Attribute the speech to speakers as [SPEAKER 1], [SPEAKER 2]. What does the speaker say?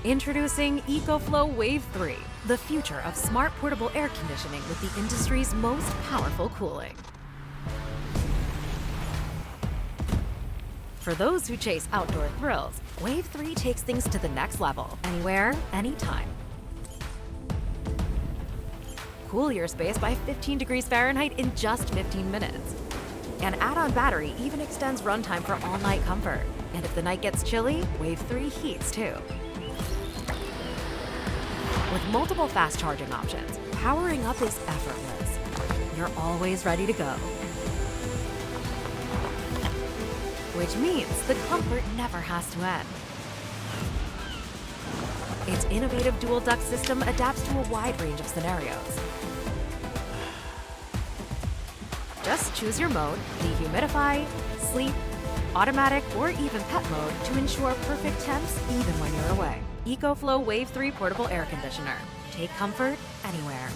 [SPEAKER 1] Introducing EcoFlow WAVE 3, the future of smart portable air conditioning with the industry's most powerful cooling. For those who chase outdoor thrills, WAVE 3 takes things to the next level, anywhere, anytime. Cool your space by 15 degrees Fahrenheit in just 15 minutes. An add-on battery even extends runtime for all-night comfort. And if the night gets chilly, WAVE 3 heats too. With multiple fast charging options, powering up is effortless. You're always ready to go. Which means the comfort never has to end. Its innovative dual duct system adapts to a wide range of scenarios. Just choose your mode, dehumidify, sleep, automatic, or even pet mode to ensure perfect temps even when you're away. EcoFlow WAVE 3 Portable Air Conditioner. Take comfort anywhere.